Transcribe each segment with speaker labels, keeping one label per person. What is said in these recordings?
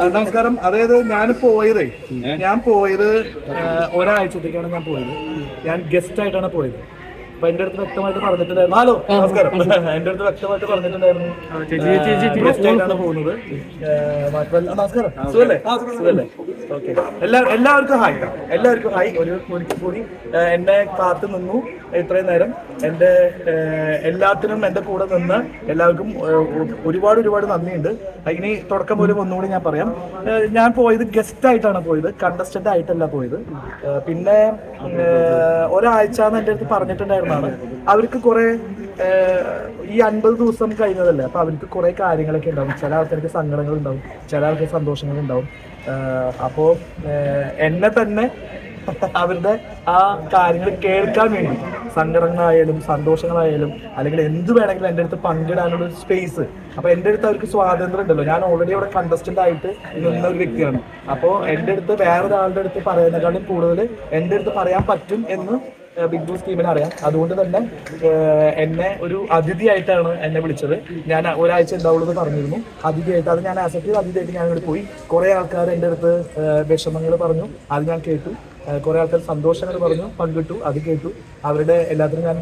Speaker 1: നമസ്കാരം. അതായത് ഞാൻ പോയത് ഒരാഴ്ചത്തേക്കാണ് ഞാൻ പോയത്. ഞാൻ ഗസ്റ്റ് ആയിട്ടാണ് പോയത്. അപ്പൊ എന്റെ അടുത്ത് വ്യക്തമായിട്ട് പറഞ്ഞിട്ടുണ്ടായിരുന്നു. ഹലോ, നമസ്കാരം. എന്റെ അടുത്ത് വ്യക്തമായിട്ട് പറഞ്ഞിട്ടുണ്ടായിരുന്നു ഗസ്റ്റ് ആയിട്ടാണ് പോകുന്നത്. നമസ്കാരം. സുഖല്ലേ? ഓക്കെ. എല്ലാവർക്കും ഹായ്. ഒരിക്കൽ കൂടി എന്നെ കാത്തു നിന്നു ഇത്രയും നേരം. എന്റെ എല്ലാത്തിനും എന്റെ കൂടെ നിന്ന് എല്ലാവർക്കും ഒരുപാട് നന്ദിയുണ്ട്. ഇനി തുടക്കം പോലും ഒന്നുകൂടി ഞാൻ പറയാം. ഞാൻ പോയത് ഗസ്റ്റ് ആയിട്ടാണ് പോയത്, കണ്ടസ്റ്റന്റ് ആയിട്ടല്ല പോയത്. പിന്നെ ഒരാഴ്ച എന്റെ അടുത്ത് പറഞ്ഞിട്ടുണ്ടായിരുന്നാണ്. അവർക്ക് കുറെ ഈ 50 ദിവസം കഴിഞ്ഞതല്ലേ, അപ്പൊ അവർക്ക് കുറെ കാര്യങ്ങളൊക്കെ ഉണ്ടാവും. ചില ആൾക്കാർക്ക് സങ്കടങ്ങൾ ഉണ്ടാവും, ചില ആൾക്ക് സന്തോഷങ്ങൾ ഉണ്ടാവും. അപ്പോ എന്നെ തന്നെ അവരുടെ ആ കാര്യങ്ങൾ കേൾക്കാൻ വേണ്ടി, സങ്കടങ്ങളായാലും സന്തോഷങ്ങളായാലും അല്ലെങ്കിൽ എന്ത് വേണമെങ്കിലും എൻ്റെ അടുത്ത് പങ്കിടാനുള്ള ഒരു സ്പേസ്. അപ്പൊ എൻ്റെ അടുത്ത് അവർക്ക് സ്വാതന്ത്ര്യം ഉണ്ടല്ലോ. ഞാൻ ഓൾറെഡി അവിടെ കണ്ടസ്റ്റന്റ് ആയിട്ട് നിന്ന ഒരു വ്യക്തിയാണ്. അപ്പോൾ എൻ്റെ അടുത്ത് വേറൊരാളുടെ അടുത്ത് പറയുന്നതിനേക്കാളും കൂടുതൽ എൻ്റെ അടുത്ത് പറയാൻ പറ്റും എന്ന് ബിഗ് ബോസ് ടീമിന് അറിയാം. അതുകൊണ്ട് തന്നെ എന്നെ ഒരു അതിഥിയായിട്ടാണ് എന്നെ വിളിച്ചത്. ഞാൻ ഒരാഴ്ച ഉണ്ടാവുള്ളൂ എന്ന് പറഞ്ഞിരുന്നു. അതിഥിയായിട്ട് അത് ഞാൻ ആക്സെപ്റ്റ് ചെയ്ത് അതിഥിയായിട്ട് ഞാൻ ഇവിടെ പോയി. കുറെ ആൾക്കാർ എൻ്റെ അടുത്ത് വിഷമങ്ങൾ പറഞ്ഞു, അത് ഞാൻ കേട്ടു. കുറെ ആൾക്കാർ സന്തോഷങ്ങൾ പറഞ്ഞു, പങ്കിട്ടു, അത് കേട്ടു. അവരുടെ എല്ലാത്തിനും ഞാൻ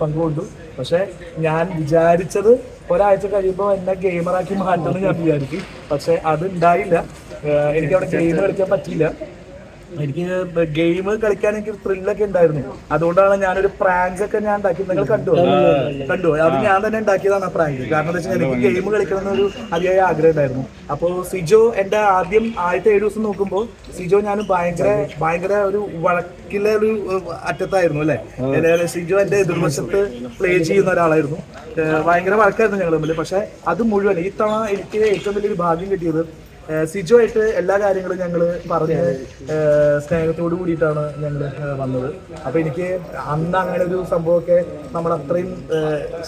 Speaker 1: പങ്കുകൊണ്ടു. പക്ഷെ ഞാൻ വിചാരിച്ചത് ഒരാഴ്ച കഴിയുമ്പോൾ എന്നെ ഗെയിമറാക്കി മാറ്റുമെന്ന് ഞാൻ വിചാരിച്ചു. പക്ഷെ അത് ഉണ്ടായില്ല. എനിക്ക് അവിടെ ഗെയിം കളിക്കാൻ പറ്റിയില്ല. എനിക്ക് ഗെയിം കളിക്കാൻ എനിക്ക് ത്രില്ലൊക്കെ ഉണ്ടായിരുന്നു. അതുകൊണ്ടാണ് ഞാനൊരു പ്രാങ്ക് ഒക്കെ ഞാൻ ഉണ്ടാക്കി. നിങ്ങൾ കണ്ടു? അത് ഞാൻ തന്നെ ഉണ്ടാക്കിയതാണ് ആ പ്രാങ്ക്. കാരണം എന്താ വെച്ചാൽ എനിക്ക് ഗെയിം കളിക്കണം എന്നൊരു അതിയായ ആഗ്രഹം ഉണ്ടായിരുന്നു. അപ്പോൾ സിജോ എന്റെ ആദ്യത്തെ 7 ദിവസം നോക്കുമ്പോൾ സിജോ ഞാൻ ഭയങ്കര ഒരു വഴക്കിലെ ഒരു അറ്റത്തായിരുന്നു അല്ലെ. സിജോ എന്റെ എതിർവശത്ത് പ്ലേ ചെയ്യുന്ന ഒരാളായിരുന്നു. ഭയങ്കര വഴക്കായിരുന്നു ഞങ്ങൾ തമ്മിൽ. പക്ഷെ അത് മുഴുവൻ ഈ തവണ എനിക്ക് ഏറ്റവും വലിയൊരു ഭാഗ്യം കിട്ടിയത് സിജോ ആയിട്ട് എല്ലാ കാര്യങ്ങളും ഞങ്ങൾ പറഞ്ഞ് സ്നേഹത്തോടു കൂടിയിട്ടാണ് ഞങ്ങൾ വന്നത്. അപ്പൊ എനിക്ക് അന്ന് അങ്ങനെ ഒരു സംഭവമൊക്കെ നമ്മൾ അത്രയും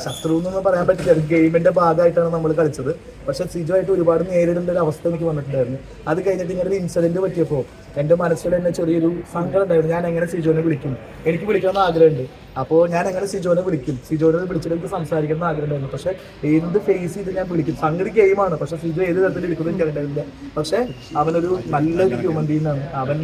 Speaker 1: ശത്രു എന്നൊന്നും പറയാൻ പറ്റില്ല. ഗെയിമിന്റെ ഭാഗമായിട്ടാണ് നമ്മൾ കളിച്ചത്. പക്ഷെ സിജോ ആയിട്ട് ഒരുപാട് നേരിടേണ്ട ഒരു അവസ്ഥ എനിക്ക് വന്നിട്ടുണ്ടായിരുന്നു. അത് കഴിഞ്ഞിട്ട് ഇങ്ങനെ ഒരു ഇൻസിഡന്റ് പറ്റിയപ്പോൾ എന്റെ മനസ്സിൽ തന്നെ ചെറിയൊരു സങ്കടം ഉണ്ടായിരുന്നു. ഞാൻ എങ്ങനെ സിജോനെ വിളിക്കും? എനിക്ക് വിളിക്കാമെന്ന് ആഗ്രഹമുണ്ട്. അപ്പോൾ ഞാൻ എങ്ങനെ സിജോനെ വിളിക്കും? സിജോനെ വിളിച്ചിട്ട് എനിക്ക് സംസാരിക്കണം ആഗ്രഹം ഉണ്ടായിരുന്നു. പക്ഷെ എന്ത് ഫേസ് ചെയ്ത് ഞാൻ വിളിക്കും? സംഗതി ഗെയിമാണ്. പക്ഷെ സിജോ ഏത് തരത്തിൽ വിളിക്കുന്നത് എനിക്ക് അറിയില്ല. പക്ഷെ അവനൊരു നല്ലൊരു ഹ്യൂമൻ ബീങ് ആണ് അവൻ.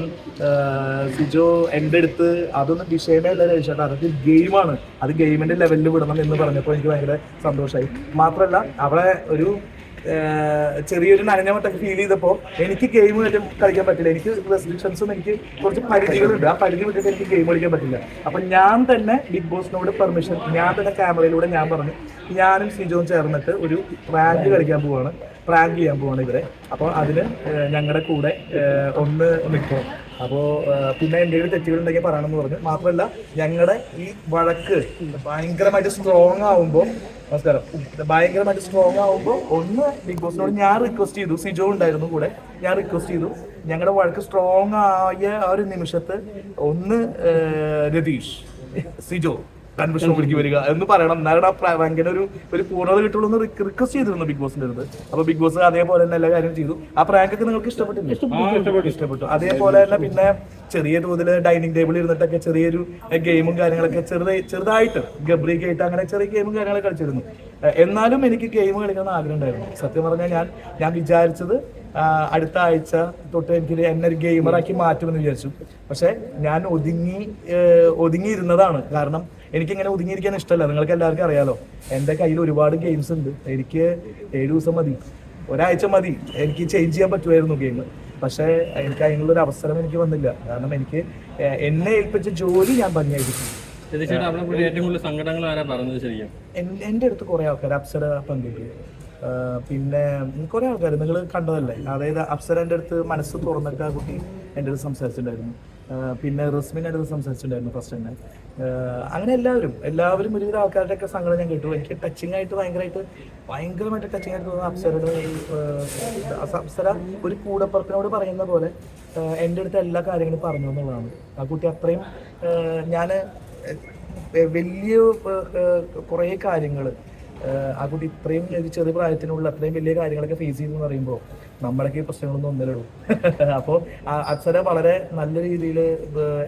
Speaker 1: സിജോ എൻ്റെ അടുത്ത് അതൊന്നും വിഷയമല്ല ചോദിച്ചാൽ അതൊക്കെ ഗെയിമാണ്, അത് ഗെയിമിന്റെ ലെവലിൽ വിടണം എന്ന് പറഞ്ഞപ്പോൾ എനിക്ക് ഭയങ്കര സന്തോഷമായി. മാത്രമല്ല അവിടെ ഒരു ചെറിയൊരു നനഞ്ഞമട്ടൊക്കെ ഫീൽ ചെയ്തപ്പോൾ എനിക്ക് ഗെയിം കളിക്കാൻ പറ്റില്ല. എനിക്ക് റെസ്ട്രിക്ഷൻസും എനിക്ക് കുറച്ച് പരിധികളുണ്ട്. ആ പരിധി വിട്ടിട്ട് എനിക്ക് ഗെയിം കളിക്കാൻ പറ്റില്ല. അപ്പൊ ഞാൻ തന്നെ ബിഗ് ബോസിനോട് പെർമിഷൻ, ഞാൻ തന്നെ ക്യാമറയിലൂടെ ഞാൻ പറഞ്ഞു, ഞാനും സിജോയും ചേർന്നിട്ട് ഒരു പ്രാങ്ക് കളിക്കാൻ പോവാണ്, പ്രാങ്ക് ചെയ്യാൻ പോവാണ് ഇവരെ. അപ്പോൾ അതിന് ഞങ്ങളുടെ കൂടെ ഒന്ന് നിൽക്കും. അപ്പോൾ പിന്നെ എന്തെങ്കിലും തെറ്റുകളുണ്ടെങ്കിൽ പറയണമെന്ന് പറഞ്ഞു. മാത്രമല്ല ഞങ്ങളുടെ ഈ വഴക്ക് ഭയങ്കരമായിട്ട് സ്ട്രോങ് ആവുമ്പോൾ ഒന്ന് ബിഗ് ബോസിനോട് ഞാൻ റിക്വസ്റ്റ് ചെയ്തു. സിജോ ഉണ്ടായിരുന്നു കൂടെ. ഞാൻ റിക്വസ്റ്റ് ചെയ്തു ഞങ്ങളുടെ വഴക്ക് സ്ട്രോങ് ആയ ആ ഒരു നിമിഷത്ത് ഒന്ന് രതീഷ്, സിജോ കൺവെൻഷൻ വിളിക്ക് വരിക എന്ന് പറയണം. എന്നാലും ഭയങ്കര ഒരു പൂർണ്ണത കിട്ടുള്ളൂ എന്ന് റിക്വസ്റ്റ് ചെയ്തിരുന്നു ബിഗ് ബോസിന്റെ അടുത്ത്. അപ്പൊ ബിഗ് ബോസ് അതേപോലെ തന്നെ എല്ലാ കാര്യം ചെയ്തു. ആ പ്രാങ്കൊക്കെ നിങ്ങൾക്ക് ഇഷ്ടപ്പെട്ടു. അതേപോലെ തന്നെ പിന്നെ ചെറിയ തോതിൽ ഡൈനിങ് ടേബിളിൽ ഇരുന്നിട്ടൊക്കെ ചെറിയൊരു ഗെയിമും കാര്യങ്ങളൊക്കെ ചെറുതായിട്ട് ഗബ്രിക്കായിട്ട് അങ്ങനെ ചെറിയ ഗെയിമും കാര്യങ്ങളൊക്കെ കളിച്ചിരുന്നു. എന്നാലും എനിക്ക് ഗെയിം കളിക്കണം ആഗ്രഹം ഉണ്ടായിരുന്നു. സത്യം പറഞ്ഞാൽ ഞാൻ വിചാരിച്ചത് അടുത്ത ആഴ്ച തൊട്ട് എനിക്ക് എന്നെ ഒരു ഗെയിമറാക്കി മാറ്റുമെന്ന് വിചാരിച്ചു. പക്ഷെ ഞാൻ ഒതുങ്ങിയിരുന്നതാണ്. കാരണം എനിക്കിങ്ങനെ ഒതുങ്ങിയിരിക്കാൻ ഇഷ്ടമല്ല. നിങ്ങൾക്ക് എല്ലാവർക്കും അറിയാലോ, എൻ്റെ കയ്യിൽ ഒരുപാട് ഗെയിംസ് ഉണ്ട്. എനിക്ക് 7 ദിവസം മതി, ഒരാഴ്ച മതി, എനിക്ക് ചേഞ്ച് ചെയ്യാൻ പറ്റുമായിരുന്നു ഗെയിം. പക്ഷെ എനിക്ക് അതിനുള്ളൊരു അവസരം എനിക്ക് വന്നില്ല. കാരണം എനിക്ക് എന്നെ ഏൽപ്പിച്ച ജോലി ഞാൻ ഭംഗിയായിരിക്കും. എൻ്റെ അടുത്ത് കുറെ ആൾക്കാർ അപ്സര പങ്കിട്ടു. പിന്നെ കുറെ ആൾക്കാർ നിങ്ങൾ കണ്ടതല്ലേ. അതായത് അപ്സരൻ്റെ അടുത്ത് മനസ്സ് തുറന്നിട്ട് ആ കുട്ടി എൻ്റെ അടുത്ത് സംസാരിച്ചിട്ടുണ്ടായിരുന്നു. പിന്നെ റസ്മിൻ്റെ അടുത്ത് സംസാരിച്ചിട്ടുണ്ടായിരുന്നു ഫസ്റ്റ് തന്നെ. അങ്ങനെ എല്ലാവരും ഒരുവിധ ആൾക്കാരുടെയൊക്കെ സങ്കടം ഞാൻ കേട്ടു. എനിക്ക് ഭയങ്കരമായിട്ട് ടച്ചിങ് ആയിട്ട് തോന്നുന്നത് അപ്സര ഒരു കൂടപ്പുറത്തിനോട് പറയുന്ന പോലെ എൻ്റെ അടുത്ത് എല്ലാ കാര്യങ്ങളും പറഞ്ഞു എന്നുള്ളതാണ്. ആ കുട്ടി അത്രയും ഞാൻ വലിയ കുറേ കാര്യങ്ങൾ ആ കുട്ടി ഇത്രയും ചെറിയ പ്രായത്തിനുള്ള അത്രയും വലിയ കാര്യങ്ങളൊക്കെ ഫേസ് ചെയ്തു എന്ന് പറയുമ്പോൾ നമ്മളൊക്കെ ഈ പ്രശ്നങ്ങളൊന്നും ഒന്നിലുള്ളൂ. അപ്പോൾ അപ്സര വളരെ നല്ല രീതിയിൽ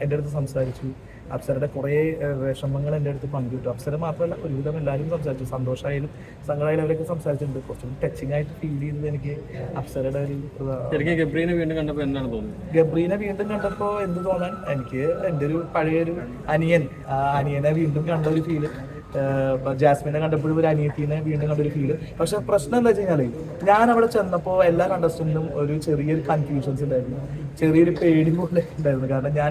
Speaker 1: എൻ്റെ അടുത്ത് സംസാരിച്ചു. അപ്സരയുടെ കുറേ വിഷമങ്ങൾ എൻ്റെ അടുത്ത് പങ്കുകിട്ടു. അപ്സര മാത്രമല്ല, ഒരുവിധം എല്ലാവരും സംസാരിച്ചു. സന്തോഷമായാലും സങ്കടമായാലും അവരൊക്കെ സംസാരിച്ചിട്ടുണ്ട്. കുറച്ചും ടച്ചിങ് ആയിട്ട് ഫീൽ ചെയ്തത് എനിക്ക് അപ്സരയുടെ ഒരു
Speaker 2: ഗബ്രീനെ വീണ്ടും കണ്ടപ്പോൾ എന്താണ് തോന്നുന്നത്?
Speaker 1: ഗബ്രീനെ വീണ്ടും കണ്ടപ്പോൾ എന്ത് തോന്നാൻ, എനിക്ക് എൻ്റെ ഒരു പഴയൊരു അനിയനെ വീണ്ടും കണ്ട ഒരു ഫീല്. ജാസ്മിനെ കണ്ടപ്പോഴും ഒരു അനിയത്തിനെ വീണ്ടും കണ്ടൊരു ഫീല്. പക്ഷെ പ്രശ്നം എന്താ വെച്ച് കഴിഞ്ഞാൽ, ഞാൻ അവിടെ ചെന്നപ്പോൾ എല്ലാ കണ്ടസ്റ്റന്റിനും ഒരു ചെറിയൊരു കൺഫ്യൂഷൻസ് ഉണ്ടായിരുന്നു, ചെറിയൊരു പേടി പോലെ ഉണ്ടായിരുന്നു. കാരണം ഞാൻ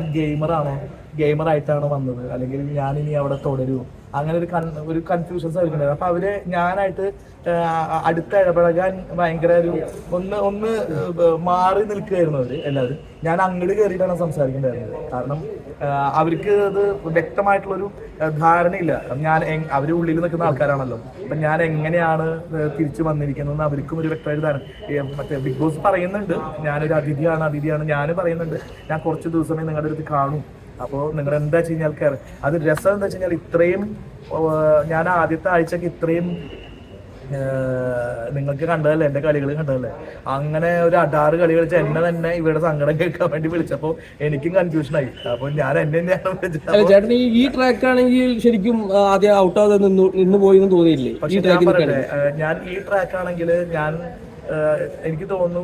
Speaker 1: ഗെയിമറായിട്ടാണോ വന്നത്, അല്ലെങ്കിൽ ഞാൻ ഇനി അവിടെ തുടരുമോ, അങ്ങനെ ഒരു കൺഫ്യൂഷൻസ് ആയിരിക്കും. അപ്പൊ അവര് ഞാനായിട്ട് അടുത്ത് ഇടപഴകാൻ ഭയങ്കര ഒന്ന് മാറി നിൽക്കുകയായിരുന്നു അവര് എല്ലാവരും. ഞാൻ അങ്ങോട്ട് കയറിയിട്ടാണ് സംസാരിക്കേണ്ടതായിരുന്നത്. കാരണം അവർക്ക് അത് വ്യക്തമായിട്ടുള്ളൊരു ധാരണയില്ല. അവര് ഉള്ളിൽ നിൽക്കുന്ന ആൾക്കാരാണല്ലോ. അപ്പൊ ഞാൻ എങ്ങനെയാണ് തിരിച്ചു വന്നിരിക്കുന്നത് അവർക്കും ഒരു വ്യക്തമായിട്ട് ധാരണ. മറ്റേ ബിഗ് ബോസ് പറയുന്നുണ്ട് ഞാനൊരു അതിഥിയാണ്. ഞാൻ പറയുന്നുണ്ട് ഞാൻ കുറച്ച് ദിവസമേ നിങ്ങളുടെ അടുത്ത് കാണും. അപ്പോൾ നിങ്ങൾ എന്താ വെച്ച് കഴിഞ്ഞാൽ അത് രസം എന്താ വെച്ച് കഴിഞ്ഞാൽ, ഇത്രയും ഞാൻ ആദ്യത്തെ ആഴ്ചക്ക് ഇത്രയും നിങ്ങൾക്ക് കണ്ടതല്ലേ, എൻ്റെ കളികൾ കണ്ടതല്ലേ, അങ്ങനെ ഒരു 6 കളി കളിച്ച് എന്നെ തന്നെ ഇവിടെ സങ്കടം കേൾക്കാൻ വേണ്ടി വിളിച്ചപ്പോൾ എനിക്കും കൺഫ്യൂഷനായി. അപ്പോൾ ഞാൻ
Speaker 2: ചേട്ടൻ ഈ ട്രാക്ക് ആണെങ്കിൽ ശരിക്കും ആദ്യം ഔട്ടാതെ നിന്ന് പോയി തോന്നിയില്ലേ?
Speaker 1: ഞാൻ ഈ ട്രാക്ക് ആണെങ്കിൽ എനിക്ക് തോന്നുന്നു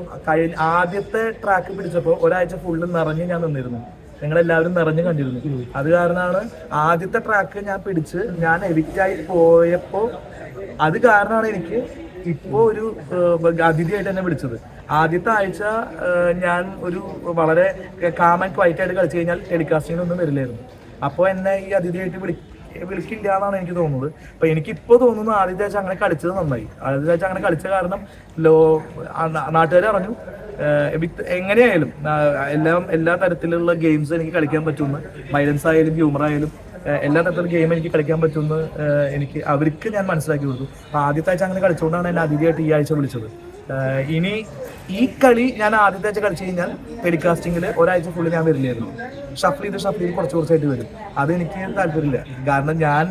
Speaker 1: ആദ്യത്തെ ട്രാക്ക് പിടിച്ചപ്പോൾ ഒരാഴ്ച ഫുള്ള് നിറഞ്ഞ് ഞാൻ നിന്നിരുന്നു. നിങ്ങളെല്ലാവരും നിറഞ്ഞു കണ്ടിരുന്നു. അത് കാരണമാണ് ആദ്യത്തെ ട്രാക്ക് ഞാൻ പിടിച്ച് ഞാൻ എവിക്റ്റായി പോയപ്പോൾ അത് കാരണമാണ് എനിക്ക് ഇപ്പോൾ ഒരു അതിഥിയായിട്ട് എന്നെ വിളിച്ചത്. ആദ്യത്തെ ആഴ്ച ഞാൻ ഒരു വളരെ കാം ആൻഡ് ക്വൈറ്റ് ആയിട്ട് കളിച്ചു കഴിഞ്ഞാൽ ടെലികാസ്റ്റിങ്ങിനൊന്നും വരില്ലായിരുന്നു. അപ്പോൾ എന്നെ ഈ അതിഥിയായിട്ട് വിളിക്കില്ല എന്നാണ് എനിക്ക് തോന്നുന്നത്. അപ്പൊ എനിക്കിപ്പോ തോന്നുന്നു ആദ്യത്തെ ആഴ്ച അങ്ങനെ കളിച്ചത് നന്നായി. ആദ്യത്തെ ആഴ്ച അങ്ങനെ കളിച്ച കാരണം നാട്ടുകാർ അറിഞ്ഞു എങ്ങനെയായാലും എല്ലാ തരത്തിലുള്ള ഗെയിംസ് എനിക്ക് കളിക്കാൻ പറ്റുമെന്ന്, വയലൻസ് ആയാലും ഹ്യൂമർ ആയാലും എല്ലാ തരത്തിലുള്ള ഗെയിം എനിക്ക് കളിക്കാൻ പറ്റുമെന്ന് അവർക്ക് ഞാൻ മനസ്സിലാക്കി കൊടുത്തു. അപ്പൊ ആദ്യത്തെ ആഴ്ച അങ്ങനെ കളിച്ചുകൊണ്ടാണ് എന്നെ അതിഥിയായിട്ട് ഈ ആഴ്ച വിളിച്ചത്. ഇനി ഈ കളി ഞാൻ ആദ്യത്തെ ആഴ്ച കളിച്ചു കഴിഞ്ഞാൽ ടെലികാസ്റ്റിംഗിൽ ഒരാഴ്ച ഫുള്ള് ഞാൻ വരില്ലായിരുന്നു. ഷഫിൾ ചെയ്ത് കുറച്ചായിട്ട് വരും. അതെനിക്ക് താല്പര്യമില്ല. കാരണം ഞാൻ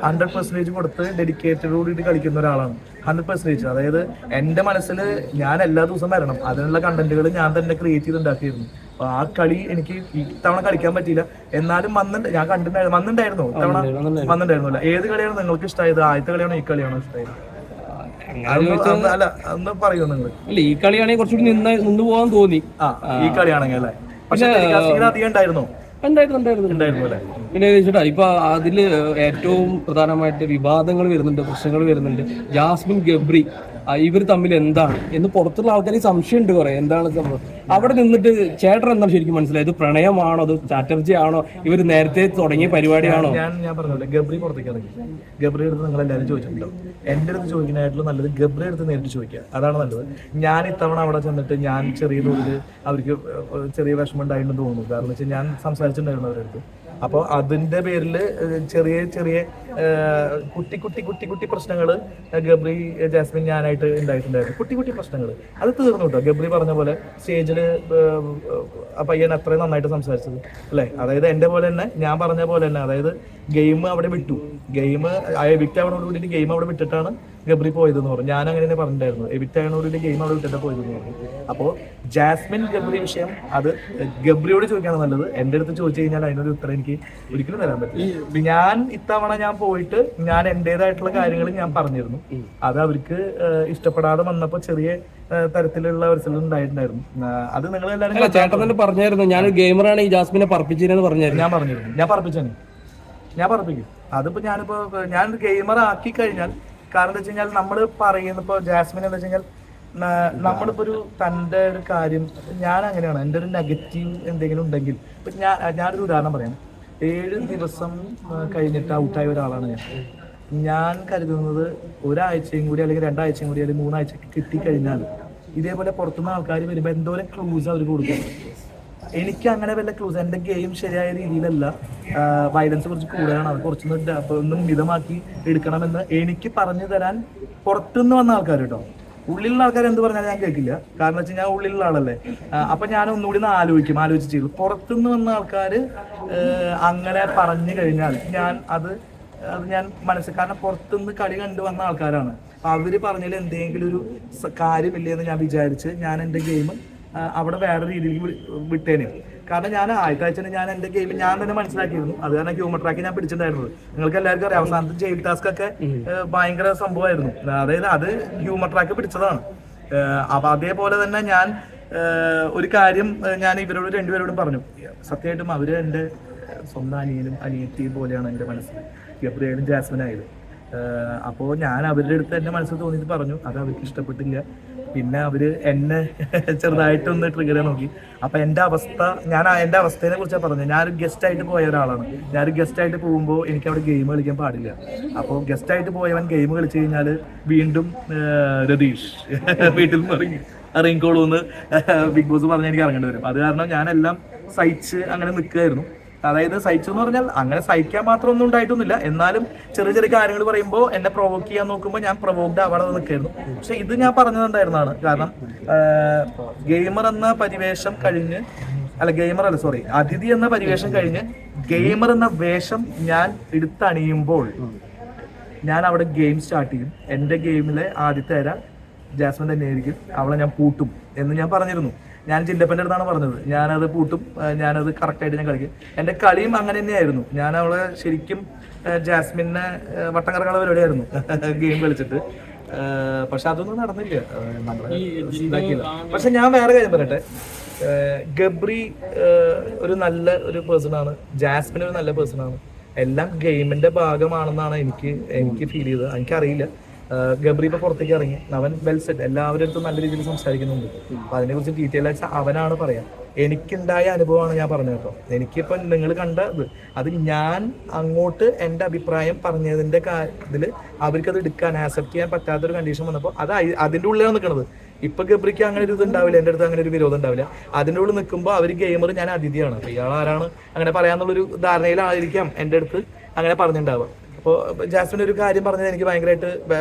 Speaker 1: 100% കൊടുത്ത് ഡെഡിക്കേറ്റഡോടുകൂടി കളിക്കുന്ന ഒരാളാണ്. 100%. അതായത് എൻ്റെ മനസ്സിൽ ഞാൻ എല്ലാ ദിവസവും വരണം. അതിനുള്ള കണ്ടന്റുകൾ ഞാൻ തന്നെ ക്രിയേറ്റ് ചെയ്തുണ്ടാക്കിയിരുന്നു. അപ്പൊ ആ കളി എനിക്ക് ഇത്തവണ കളിക്കാൻ പറ്റിയില്ല. എന്നാലും ഞാൻ വന്നിട്ടുണ്ടായിരുന്നു. ഇത്തവണ വന്നിട്ടുണ്ടായിരുന്നില്ല. ഏത് കളിയാണ് നിങ്ങൾക്ക് ഇഷ്ടമായത്? ആദ്യത്തെ കളിയാണോ ഈ കളിയാണോ ഇഷ്ടമായത്? അല്ല പറയൂ നിങ്ങൾ.
Speaker 2: അല്ല, ഈ കളിയാണെങ്കിൽ കുറച്ചുകൂടി നിന്ന് പോകാൻ തോന്നി.
Speaker 1: ഈ കളിയാണെങ്കിൽ അല്ലേ? പക്ഷെ അധികം ഉണ്ടായിരുന്നോ?
Speaker 2: ഉണ്ടായിരുന്നു. പിന്നെ ചേട്ടാ, ഇപ്പൊ അതില് ഏറ്റവും പ്രധാനമായിട്ട് വിവാദങ്ങൾ വരുന്നുണ്ട്, പ്രശ്നങ്ങൾ വരുന്നുണ്ട്. ജാസ്മിൻ ഗബ്രി ഇവർ തമ്മിൽ എന്താണ് എന്ന് പുറത്തുള്ള ആൾക്കാർക്ക് സംശയമുണ്ട് കുറെ. എന്താണ് സംഭവം? അവിടെ നിന്നിട്ട് ചേട്ടൻ എന്താണ് ശരിക്കും മനസ്സിലായത്? പ്രണയമാണോ, അത് ചാറ്റർജി ആണോ, ഇവർ നേരത്തെ തുടങ്ങിയ പരിപാടിയാണോ?
Speaker 1: ഞാൻ പറഞ്ഞില്ല, ഗബ്രി പുറത്തേക്ക് ഇറങ്ങി. ഗബ്രി അടുത്ത് നിങ്ങൾ എല്ലാവരും ചോദിച്ചിട്ടുണ്ടോ? എൻ്റെ അടുത്ത് ചോദിക്കുന്നതായിട്ടുള്ള നല്ലത് ഗബ്രി അടുത്ത് നേരിട്ട് ചോദിക്കുക. അതാണ് നല്ലത്. ഞാൻ ഇത്തവണ അവിടെ ചെന്നിട്ട് ഞാൻ ചെറിയ തോതിൽ അവർക്ക് ചെറിയ വിഷമം ഉണ്ടായിട്ടുണ്ടെന്ന് തോന്നുന്നു. കാരണം വെച്ചാൽ ഞാൻ സംസാരിച്ചിട്ടുണ്ടായിരുന്നു അവരുടെ അടുത്ത്. അപ്പോൾ അതിൻ്റെ പേരിൽ ചെറിയ കുട്ടി പ്രശ്നങ്ങൾ ഗബ്രി ജാസ്മിൻ ഞാനായിട്ട് ഉണ്ടായിട്ടുണ്ടായിരുന്നു. കുട്ടി പ്രശ്നങ്ങൾ അത് തീർന്നു കേട്ടോ. ഗബ്രി പറഞ്ഞ പോലെ സ്റ്റേജിൽ പയ്യൻ അത്രയും നന്നായിട്ട് സംസാരിച്ചത് അല്ലേ? അതായത് എൻ്റെ പോലെ തന്നെ, ഞാൻ പറഞ്ഞ പോലെ തന്നെ, അതായത് ഗെയിം അവിടെ വിട്ടു. എവിക്റ്റ് ആവണോട് കൂടിയിട്ട് ഗെയിം അവിടെ വിട്ടിട്ടാണ് ഗബ്രി പോയതെന്ന് പറഞ്ഞു. ഞാൻ അങ്ങനെ തന്നെ പറഞ്ഞിട്ടുണ്ടായിരുന്നു, എവിക്റ്റ് ആവണോട് ഗെയിം അവിടെ വിട്ടിട്ട് പോയതെന്ന് പറഞ്ഞു. അപ്പോൾ ജാസ്മിൻ ഗബ്രി വിഷയം അത് ഗബ്രിയോട് ചോദിക്കാണ് നല്ലത്. എൻ്റെ അടുത്ത് ചോദിച്ചു കഴിഞ്ഞാൽ അതിനൊരു ഉത്തരം എനിക്ക് ഒരിക്കലും തരാൻ പറ്റില്ല. ഞാൻ ഇത്തവണ ഞാൻ പോയിട്ട് ഞാൻ എൻ്റെതായിട്ടുള്ള കാര്യങ്ങൾ ഞാൻ പറഞ്ഞിരുന്നു. അത് അവർക്ക് ഇഷ്ടപ്പെടാതെ വന്നപ്പോൾ ചെറിയ തരത്തിലുള്ള ഒരു ഉണ്ടായിട്ടുണ്ടായിരുന്നു. അത് നിങ്ങൾ എല്ലാവരും
Speaker 2: പറഞ്ഞായിരുന്നു, ഞാൻ ഗെയിമറാണ് ഈ ജാസ്മിനെ പറപ്പിച്ചെന്ന് പറഞ്ഞായിരുന്നു.
Speaker 1: ഞാൻ പറപ്പിക്കും. അതിപ്പോ ഞാൻ ഗെയിമർ ആക്കി കഴിഞ്ഞാൽ, കാരണം എന്താ വെച്ച് കഴിഞ്ഞാൽ നമ്മൾ പറയുന്ന ഇപ്പോൾ ജാസ്മിൻ എന്താ വെച്ച് കഴിഞ്ഞാൽ, നമ്മളിപ്പോ തൻ്റെ ഒരു കാര്യം, ഞാൻ അങ്ങനെയാണ്. എൻ്റെ ഒരു നെഗറ്റീവ് എന്തെങ്കിലും ഉണ്ടെങ്കിൽ ഇപ്പൊ ഞാനൊരു ഉദാഹരണം പറയാം. 7 ദിവസം കഴിഞ്ഞിട്ട് ഔട്ടായ ഒരാളാണ് ഞാൻ കരുതുന്നത് ഒരാഴ്ചയും കൂടി അല്ലെങ്കിൽ 2 ആഴ്ചയും കൂടി അല്ലെങ്കിൽ 3 ആഴ്ച കിട്ടിക്കഴിഞ്ഞാൽ ഇതേപോലെ പുറത്തുനിന്ന് ആൾക്കാർ വരുമ്പോൾ എന്തോരം ക്ലൂസ് അവർ കൊടുക്കും. എനിക്ക് അങ്ങനെ വല്ല ക്ലൂസ്, എൻ്റെ ഗെയിം ശരിയായ രീതിയിലല്ല, വയലൻസ് കുറച്ച് കൂടുതലാണ്, അത് കുറച്ചൊന്നും മിതമാക്കി എടുക്കണമെന്ന് എനിക്ക് പറഞ്ഞു തരാൻ പുറത്തുനിന്ന് വന്ന ആൾക്കാർ കേട്ടോ. ഉള്ളിലുള്ള ആൾക്കാർ എന്ത് പറഞ്ഞാൽ ഞാൻ കേൾക്കില്ല. കാരണം വെച്ചാൽ ഞാൻ ഉള്ളിലുള്ള ആളല്ലേ. അപ്പൊ ഞാൻ ഒന്നുകൂടി ആലോചിച്ച് ചെയ്തു. പുറത്തുനിന്ന് വന്ന ആൾക്കാർ അങ്ങനെ പറഞ്ഞു കഴിഞ്ഞാൽ ഞാൻ മനസ്സിൽ, കാരണം പുറത്തുനിന്ന് കളി കണ്ടു വന്ന ആൾക്കാരാണ്. അവര് പറഞ്ഞതിൽ എന്തെങ്കിലും ഒരു കാര്യമില്ല എന്ന് ഞാൻ വിചാരിച്ച് ഞാൻ എൻ്റെ ഗെയിം അവിടെ വേറെ രീതിയിൽ വിട്ടേനെ. കാരണം ഞാൻ ആദ്യത്തെ ആഴ്ച ഞാൻ എൻ്റെ ഗെയിം ഞാൻ തന്നെ മനസ്സിലാക്കിയിരുന്നു. അത് കാരണം ഹ്യൂമർ ട്രാക്ക് ഞാൻ പിടിച്ചിട്ടുണ്ടായിരുന്നത്. നിങ്ങൾക്ക് എല്ലാവർക്കും അറിയാം, അവസാനത്തെ ജയിൽ ടാസ്ക് ഒക്കെ ഭയങ്കര സംഭവമായിരുന്നു. അതായത് അത് ഹ്യൂമർ ട്രാക്ക് പിടിച്ചതാണ്. അപ്പൊ അതേപോലെ തന്നെ ഞാൻ ഒരു കാര്യം ഞാൻ ഇവരോട് രണ്ടുപേരോടും പറഞ്ഞു. സത്യമായിട്ടും അവര് എൻ്റെ സ്വന്തം അനിയനും അനിയത്തിയും പോലെയാണ് എൻ്റെ മനസ്സിൽ, ഗബ്രിയേലും ജാസ്മിനായാലും. അപ്പോൾ ഞാൻ അവരുടെ അടുത്ത് എൻ്റെ മനസ്സിൽ തോന്നിയിട്ട് പറഞ്ഞു. അത് അവർക്ക് ഇഷ്ടപ്പെട്ടില്ല. പിന്നെ അവര് എന്നെ ചെറുതായിട്ടൊന്ന് ട്രിഗർ നോക്കി. അപ്പൊ എൻ്റെ അവസ്ഥയെ കുറിച്ചാണ് പറഞ്ഞത്. ഞാനൊരു ഗസ്റ്റ് ആയിട്ട് പോയ ഒരാളാണ്. ഞാനൊരു ഗസ്റ്റ് ആയിട്ട് പോകുമ്പോൾ എനിക്ക് അവിടെ ഗെയിം കളിക്കാൻ പാടില്ല. അപ്പോൾ ഗസ്റ്റ് ആയിട്ട് പോയവൻ ഗെയിം കളിച്ചു കഴിഞ്ഞാൽ വീണ്ടും രതീഷ് വീട്ടിൽ നിന്ന് ഇറങ്ങിക്കോളൂന്ന് ബിഗ് ബോസ് പറഞ്ഞ് എനിക്ക് ഇറങ്ങേണ്ടി വരും. അത് കാരണം ഞാനെല്ലാം സഹിച്ച് അങ്ങനെ നിൽക്കുകയായിരുന്നു. അതായത് സഹിച്ചു എന്ന് പറഞ്ഞാൽ അങ്ങനെ സഹിക്കാൻ മാത്രം ഒന്നും ഉണ്ടായിട്ടൊന്നുമില്ല. എന്നാലും ചെറിയ ചെറിയ കാര്യങ്ങൾ പറയുമ്പോൾ എന്നെ പ്രൊവോക്ക് ചെയ്യാൻ നോക്കുമ്പോൾ ഞാൻ പ്രൊവോക്ഡ് അവിടെ നിൽക്കായിരുന്നു. പക്ഷെ ഇത് ഞാൻ പറഞ്ഞതുണ്ടായിരുന്നതാണ്. കാരണം ഗെയിമർ എന്ന പരിവേഷം കഴിഞ്ഞ് അതിഥി എന്ന പരിവേഷം കഴിഞ്ഞ് ഗെയിമർ എന്ന വേഷം ഞാൻ എടുത്തണിയുമ്പോൾ ഞാൻ അവിടെ ഗെയിം സ്റ്റാർട്ട് ചെയ്യും. എൻ്റെ ഗെയിമിലെ ആദ്യത്തെ അര ജാസ്മിൻ തന്നെയായിരിക്കും. അവളെ ഞാൻ പൂട്ടും എന്ന് ഞാൻ പറഞ്ഞിരുന്നു. ഞാൻ ജിൻഡപ്പൻ്റെ അടുത്താണ് പറഞ്ഞത്. ഞാനത് പൂട്ടും, ഞാനത് കറക്റ്റായിട്ട് ഞാൻ കളിക്കും. എൻ്റെ കളിയും അങ്ങനെ തന്നെയായിരുന്നു. ഞാൻ അവളെ ശരിക്കും ജാസ്മിനെ വട്ടം കറങ്ങുന്ന പരിപാടിയായിരുന്നു ഗെയിം കളിച്ചിട്ട്. പക്ഷെ അതൊന്നും നടന്നില്ല, പക്ഷെ ഞാൻ വേറെ കാര്യം പറയട്ടെ. ഗബ്രി ഒരു നല്ല ഒരു പേഴ്സണാണ്, ജാസ്മിൻ ഒരു നല്ല പേഴ്സണാണ്. എല്ലാം ഗെയിമിന്റെ ഭാഗമാണെന്നാണ് എനിക്ക് ഫീൽ ചെയ്തത്. എനിക്കറിയില്ല. ഗബ്രി ഇപ്പൊ പുറത്തേക്ക് ഇറങ്ങി, അവൻ വെൽ സെറ്റ്, എല്ലാവരുടെ അടുത്തും നല്ല രീതിയിൽ സംസാരിക്കുന്നുണ്ട്. അപ്പൊ അതിനെക്കുറിച്ച് ഡീറ്റെയിൽ ആയിട്ട് അവനാണ് പറയാം. എനിക്കുണ്ടായ അനുഭവമാണ് ഞാൻ പറഞ്ഞത് കേട്ടോ. എനിക്കിപ്പം നിങ്ങൾ കണ്ടത് അത് ഞാൻ അങ്ങോട്ട് എൻ്റെ അഭിപ്രായം പറഞ്ഞതിന്റെ ഇതിൽ അവർക്കത് എടുക്കാൻ ആക്സെപ്റ്റ് ചെയ്യാൻ പറ്റാത്തൊരു കണ്ടീഷൻ വന്നപ്പോൾ അത് അതിൻ്റെ ഉള്ളിലാണ് നിൽക്കുന്നത്. ഇപ്പൊ ഗബ്രിക്ക് അങ്ങനെ ഒരു ഇത് ഉണ്ടാവില്ല, എൻ്റെ അടുത്ത് അങ്ങനെ ഒരു വിരോധം ഉണ്ടാവില്ല. അതിൻ്റെ ഉള്ളിൽ നിൽക്കുമ്പോൾ അവർ ഗെയിമർ, ഞാൻ അതിഥിയാണ്. അപ്പൊ ഇയാൾ ആരാണ് അങ്ങനെ പറയാന്നുള്ളൊരു ധാരണയിലായിരിക്കാം എൻ്റെ അടുത്ത് അങ്ങനെ പറഞ്ഞിട്ടുണ്ടാവുക. അപ്പോൾ ജാസ്മിൻ ഒരു കാര്യം പറഞ്ഞത് എനിക്ക് ഭയങ്കരമായിട്ട്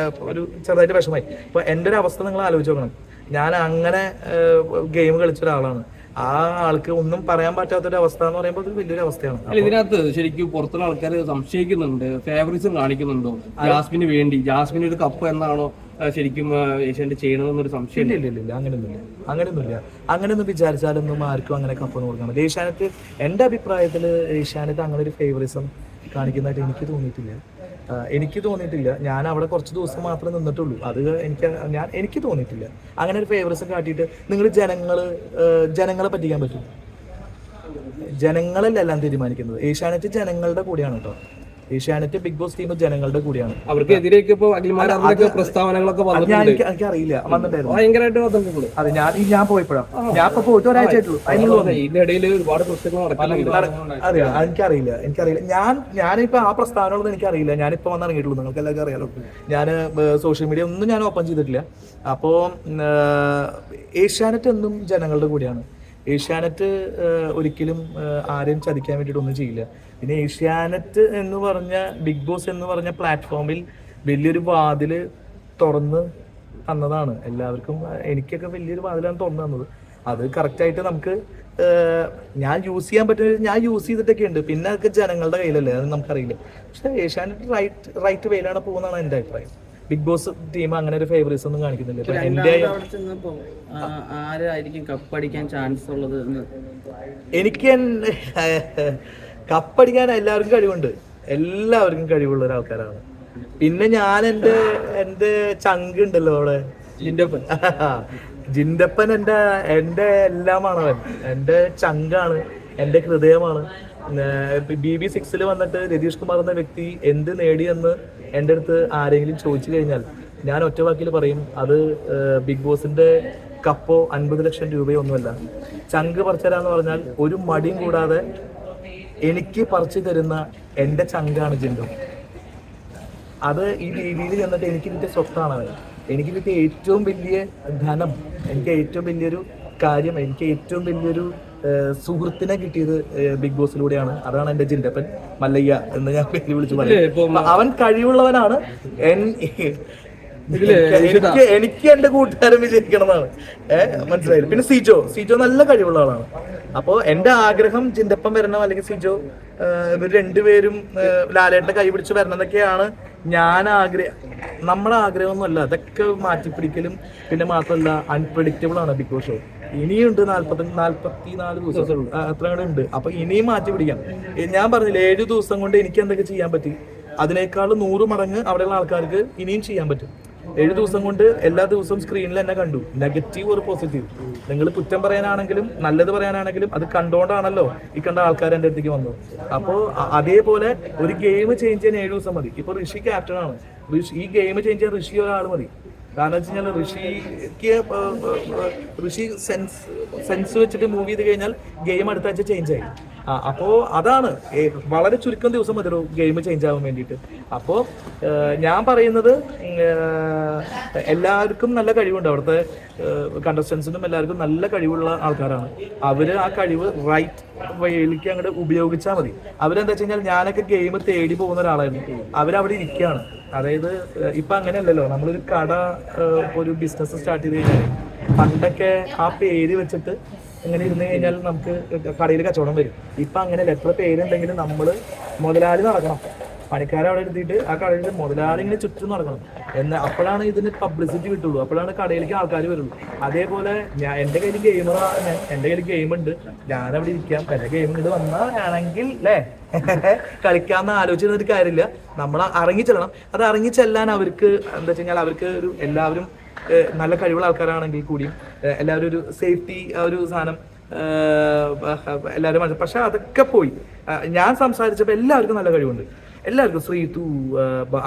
Speaker 1: ഒരു ചെറുതായിട്ട് വിഷമമായി. അപ്പോൾ എൻ്റെ ഒരു അവസ്ഥ നിങ്ങൾ ആലോചിച്ച് നോക്കണം. ഞാൻ അങ്ങനെ ഗെയിം കളിച്ച ഒരാളാണ്. ആ ആൾക്ക് ഒന്നും പറയാൻ പറ്റാത്തൊരു അവസ്ഥ എന്ന് പറയുമ്പോൾ അത് വലിയൊരു അവസ്ഥയാണ്.
Speaker 2: ഇതിനകത്ത് ശരിക്കും പുറത്തുള്ള ആൾക്കാർ സംശയിക്കുന്നുണ്ട്, ഫേവറിസം കാണിക്കുന്നുണ്ടോ ജാസ്മിന് വേണ്ടി? ജാസ്മിന് ഒരു കപ്പ് എന്നാണോ ശരിക്കും ഏഷ്യാനെറ്റ് ചെയ്യണമെന്നൊരു സംശയം?
Speaker 1: ഇല്ല, അങ്ങനെയൊന്നും വിചാരിച്ചാലൊന്നും ആർക്കും അങ്ങനെ കപ്പൊന്നും കൊടുക്കാൻ പറ്റില്ല. ഏഷ്യാനെറ്റ്, എൻ്റെ അഭിപ്രായത്തിൽ ഏഷ്യാനെറ്റ് അങ്ങനെ ഒരു ഫേവറിസം കാണിക്കുന്നതായിട്ട് എനിക്ക് തോന്നിയിട്ടില്ല. ഞാൻ അവിടെ കുറച്ച് ദിവസം മാത്രമേ നിന്നിട്ടുള്ളൂ. അത് എനിക്ക് തോന്നിയിട്ടില്ല അങ്ങനെ ഒരു ഫേവറിസം കാട്ടിയിട്ട്. നിങ്ങൾ ജനങ്ങളെ പറ്റിക്കാൻ പറ്റും? ജനങ്ങളല്ല എല്ലാം തീരുമാനിക്കുന്നത്. ഏഷ്യാനെറ്റ് ജനങ്ങളുടെ കൂടെയാണ് കേട്ടോ. ഏഷ്യാനെറ്റ് ബിഗ് ബോസ് ടീം ജനങ്ങളുടെ കൂടിയാണ്.
Speaker 2: അവർക്കെതിരെയൊക്കെ പ്രസ്താവനകളൊക്കെ
Speaker 1: എനിക്കറിയില്ല, വന്നിട്ടായിരുന്നു
Speaker 2: ഭയങ്കരമായിട്ട് വന്നിട്ടുണ്ട്.
Speaker 1: അതെ, ഞാൻ പോയപ്പോഴാണ്. ഞാൻ ഇപ്പൊ പോയിട്ട് ഒരാഴ്ച ആയിട്ടുള്ളൂ.
Speaker 2: ഇതിനിടയിൽ ഒരുപാട് പ്രശ്നങ്ങൾ
Speaker 1: അതെ, എനിക്കറിയില്ല. ഞാനിപ്പോ ആ പ്രസ്താവനകളൊന്നും എനിക്കറിയില്ല. ഞാനിപ്പോ വന്നിറങ്ങിയിട്ടുള്ളൂ. നിങ്ങൾക്ക് എല്ലാവർക്കും അറിയാലോ. ഞാൻ സോഷ്യൽ മീഡിയ ഒന്നും ഞാൻ ഓപ്പൺ ചെയ്തിട്ടില്ല. അപ്പോ ഏഷ്യാനെറ്റ് എന്നും ജനങ്ങളുടെ കൂടെയാണ്. ഏഷ്യാനെറ്റ് ഒരിക്കലും ആരെയും ചതിക്കാൻ വേണ്ടിയിട്ട് ഒന്നും ചെയ്യില്ല. പിന്നെ ഏഷ്യാനെറ്റ് എന്ന് പറഞ്ഞ ബിഗ് ബോസ് എന്ന് പറഞ്ഞ പ്ലാറ്റ്ഫോമിൽ വലിയൊരു വാതില് തുറന്ന് തന്നതാണ് എല്ലാവർക്കും. എനിക്കൊക്കെ വലിയൊരു വാതിലാണ് തുറന്നു തന്നത്. അത് കറക്റ്റായിട്ട് നമുക്ക് ഞാൻ യൂസ് ചെയ്യാൻ പറ്റുന്ന ഞാൻ യൂസ് ചെയ്തിട്ടൊക്കെ ഉണ്ട്. പിന്നെ അതൊക്കെ ജനങ്ങളുടെ കയ്യിലല്ലേ, അത് നമുക്കറിയില്ല. പക്ഷെ ഏഷ്യാനെറ്റ് റൈറ്റ് വേയിലാണ് പോകുന്നതാണ് എൻ്റെ അഭിപ്രായം. ബിഗ് ബോസ് ടീം അങ്ങനെ ഒരു ഫേവറിസം ഒന്നും കാണിക്കുന്നില്ല.
Speaker 3: ആരായിരിക്കും കപ്പടിക്കാൻ ചാൻസ് ഉള്ളത്?
Speaker 1: എനിക്ക് കപ്പടിക്കാൻ എല്ലാവർക്കും കഴിവുണ്ട്, എല്ലാവർക്കും കഴിവുള്ള ഒരാൾക്കാരാണ്. പിന്നെ ഞാൻ എൻ്റെ ചങ്ക് ഉണ്ടല്ലോ അവിടെ, ജിൻഡപ്പൻ എൻ്റെ എല്ലാമാണ്. അവൻ എൻ്റെ ചങ്കാണ്, എൻ്റെ ഹൃദയമാണ്. BB6 വന്നിട്ട് രതീഷ് കുമാർ എന്ന വ്യക്തി എന്ത് നേടിയെന്ന് എൻ്റെ അടുത്ത് ആരെങ്കിലും ചോദിച്ചു കഴിഞ്ഞാൽ ഞാൻ ഒറ്റ വാക്കിൽ പറയും, അത് ബിഗ് ബോസിന്റെ കപ്പോ 50 ലക്ഷം രൂപയോ ഒന്നുമല്ല. ചങ്ക് പറിച്ചരാന്ന് പറഞ്ഞാൽ ഒരു മടിയും കൂടാതെ എനിക്ക് പറിച്ചു തരുന്ന എൻ്റെ ചങ്കാണ് ജിൻഡു. അത് ഈ രീതിയിൽ ചെന്നിട്ട് എനിക്കിതിന്റെ സ്വത്താണ് അവൻ. എനിക്കിതിന്റെ ഏറ്റവും വലിയ ധനം, എനിക്ക് ഏറ്റവും വലിയൊരു കാര്യം, എനിക്ക് ഏറ്റവും വലിയൊരു സുഹൃത്തിനെ കിട്ടിയത് ബിഗ് ബോസിലൂടെയാണ്. അതാണ് എൻ്റെ ജിൻഡപ്പൻ മല്ലയ്യ എന്ന് ഞാൻ വിളിച്ചു പറയും. അവൻ കഴിവുള്ളവനാണ്. എനിക്ക് എന്റെ കൂട്ടുകാരൻ വിജയിക്കണം എന്നാണ്. മനസ്സിലായില്ല. പിന്നെ സിജോ നല്ല കഴിവുള്ള ആളാണ്. അപ്പോ എന്റെ ആഗ്രഹം ജിൻഡപ്പൻ വരണം, അല്ലെങ്കിൽ സിജോ, ഇവർ രണ്ടുപേരും ലാലേട്ടന്റെ കൈ പിടിച്ച് വരണം എന്നൊക്കെയാണ് നമ്മുടെ ആഗ്രഹമൊന്നുമല്ല. അതൊക്കെ മാറ്റിപ്പിടിക്കലും പിന്നെ മാത്രമല്ല അൺപ്രഡിക്റ്റബിൾ ആണ് ബിഗ് ബോസ് ഷോ. ഇനിയുണ്ട് 44 ദിവസം അത്ര കൂടെ ഉണ്ട്. അപ്പൊ ഇനിയും മാറ്റി പിടിക്കാം. ഞാൻ പറഞ്ഞില്ല 7 ദിവസം കൊണ്ട് എനിക്ക് എന്തൊക്കെ ചെയ്യാൻ പറ്റി, അതിനേക്കാൾ 100 മടങ്ങ് അവിടെയുള്ള ആൾക്കാർക്ക് ഇനിയും ചെയ്യാൻ പറ്റും. 7 ദിവസം കൊണ്ട് എല്ലാ ദിവസവും സ്ക്രീനിൽ എന്നെ കണ്ടു, നെഗറ്റീവ് ഒരു പോസിറ്റീവ്. നിങ്ങൾ കുറ്റം പറയാനാണെങ്കിലും നല്ലത് പറയാനാണെങ്കിലും അത് കണ്ടോണ്ടാണല്ലോ ഈ കണ്ട ആൾക്കാർ എൻ്റെ അടുത്തേക്ക് വന്നത്. അപ്പോൾ അതേപോലെ ഒരു ഗെയിം ചേഞ്ച് ചെയ്യാൻ 7 ദിവസം മതി. ഇപ്പൊ ഋഷി ക്യാപ്റ്റനാണ്, ഈ ഗെയിം ചേഞ്ച് ചെയ്യാൻ ഋഷി ഒരാൾ മതി. കാരണം വെച്ച് കഴിഞ്ഞാൽ ഋഷി സെൻസ് വെച്ചിട്ട് മൂവ് ചെയ്ത് കഴിഞ്ഞാൽ ഗെയിം അടുത്ത ആഴ്ച ചേഞ്ച് ആയി. അപ്പോൾ അതാണ് വളരെ ചുരുക്കം ദിവസം മതി ഗെയിം ചേഞ്ച് ആവാൻ വേണ്ടിയിട്ട്. അപ്പോൾ ഞാൻ പറയുന്നത് എല്ലാവർക്കും നല്ല കഴിവുണ്ട്, അവിടുത്തെ കണ്ടസ്റ്റൻസിനും എല്ലാവർക്കും നല്ല കഴിവുള്ള ആൾക്കാരാണ്. അവര് ആ കഴിവ് റൈറ്റ് വഴിയിലേക്ക് അങ്ങോട്ട് ഉപയോഗിച്ചാൽ മതി. അവരെന്താ വെച്ച് കഴിഞ്ഞാൽ ഞാനൊക്കെ ഗെയിം തേടി പോകുന്ന ഒരാളായിരുന്നു, അവരവിടെ ഇരിക്കുകയാണ്. അതായത് ഇപ്പൊ അങ്ങനെയല്ലല്ലോ, നമ്മളൊരു കട ഒരു ബിസിനസ് സ്റ്റാർട്ട് ചെയ്ത് കഴിഞ്ഞാൽ പണ്ടൊക്കെ ആ പേര് വെച്ചിട്ട് ഇങ്ങനെ ഇരുന്ന് കഴിഞ്ഞാൽ നമുക്ക് കടയിൽ കച്ചവടം വരും. ഇപ്പൊ അങ്ങനെയല്ല, എത്ര പേരുണ്ടെങ്കിലും നമ്മള് മുതലാളി നടക്കണം, പണിക്കാരെ അവിടെ എടുത്തിട്ട് ആ കടയിൽ മുതലാളി ഇങ്ങനെ ചുറ്റും നടക്കണം. അപ്പോഴാണ് ഇതിന് പബ്ലിസിറ്റി കിട്ടുള്ളൂ, അപ്പോഴാണ് കടയിലേക്ക് ആൾക്കാർ വരുള്ളൂ. അതേപോലെ എൻ്റെ കയ്യിൽ ഗെയിമറാണ്, എൻ്റെ കയ്യിൽ ഗെയിം ഉണ്ട്, ഞാനവിടെ ഇരിക്കാം, എൻ്റെ ഗെയിം ഇങ്ങോട്ട് വന്നാണെങ്കിൽ അല്ലേ കളിക്കാമെന്ന് ആലോചിച്ചിരുന്നൊരു കാര്യമില്ല. നമ്മൾ ഇറങ്ങിച്ചെല്ലണം. അത് ഇറങ്ങിച്ചെല്ലാൻ അവർക്ക് എന്താ വെച്ച് കഴിഞ്ഞാൽ അവർക്ക് ഒരു എല്ലാവരും നല്ല കഴിവുള്ള ആൾക്കാരാണെങ്കിൽ കൂടിയും എല്ലാവരും ഒരു സേഫ്റ്റി ആ ഒരു സാധനം എല്ലാവരും മനസ്സിൽ. പക്ഷെ അതൊക്കെ പോയി. ഞാൻ സംസാരിച്ചപ്പോൾ എല്ലാവർക്കും നല്ല കഴിവുണ്ട്, എല്ലാവർക്കും. ശ്രീതു,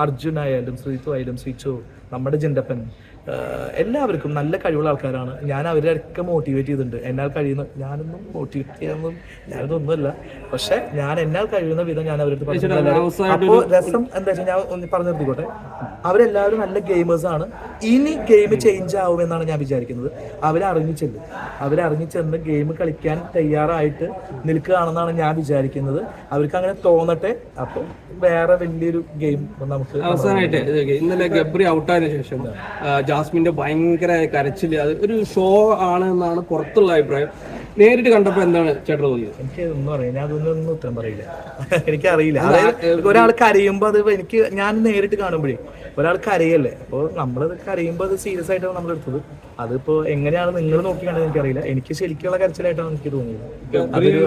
Speaker 1: അർജുൻ ആയാലും ശ്രീതു ആയാലും ശ്രീചോ, നമ്മുടെ ജിൻഡപ്പൻ, എല്ലാവർക്കും നല്ല കഴിവുള്ള ആൾക്കാരാണ്. ഞാൻ അവരെയൊക്കെ മോട്ടിവേറ്റ് ചെയ്തിട്ടുണ്ട്. എന്നാൽ കഴിയുന്ന ഞാനൊന്നും മോട്ടിവേറ്റ് ചെയ്യാനൊന്നും ഞാനതൊന്നുമല്ല, പക്ഷെ ഞാൻ എന്നാൽ കഴിയുന്ന വിധം ഞാൻ അവരുടെ പറഞ്ഞു. അപ്പോൾ രസം എന്താ വെച്ചാൽ ഞാൻ ഒന്ന് പറഞ്ഞു നിർത്തിക്കോട്ടെ, അവരെല്ലാവരും നല്ല ഗെയിമേഴ്സാണ്. ഇനി ഗെയിം ചേഞ്ച് ആവുമെന്നാണ് ഞാൻ വിചാരിക്കുന്നത്. അവരറിഞ്ഞിച്ചെന്ന് ഗെയിം കളിക്കാൻ തയ്യാറായിട്ട് നിൽക്കുകയാണെന്നാണ് ഞാൻ വിചാരിക്കുന്നത്. അവർക്ക് അങ്ങനെ തോന്നട്ടെ. അപ്പോൾ വേറെ വലിയൊരു ഗെയിം നമുക്ക്
Speaker 2: അവസാനമായിട്ട് ഇന്നലെ ഗബ്രി ഔട്ടായതിനു ശേഷം ജാസ്മിന്റെ ഭയങ്കര കരച്ചില്, അത് ഒരു ഷോ ആണ് എന്നാണ് പുറത്തുള്ള അഭിപ്രായം. നേരിട്ട് കണ്ടപ്പോ എന്താണ് ചേട്ടൻ തോന്നിയത്?
Speaker 1: എനിക്ക് ഒന്നും അറിയാം, ഞാൻ അതൊന്നും ഉത്തരം പറയില്ല. എനിക്കറിയില്ല. അതായത് ഒരാൾ കരയുമ്പോ അത് ഞാൻ നേരിട്ട് കാണുമ്പോഴേ ഒരാൾ കരയല്ലേ, അപ്പോൾ നമ്മളത് കരയുമ്പോൾ അത് സീരിയസ് ആയിട്ടാണ് നമ്മൾ എടുത്തത്. അതിപ്പോ എങ്ങനെയാണ് നിങ്ങൾ നോക്കിയാണെന്ന് എനിക്കറിയില്ല. എനിക്ക് ശരിക്കുള്ള കരച്ചിലായിട്ടാണ് എനിക്ക് തോന്നിയത്.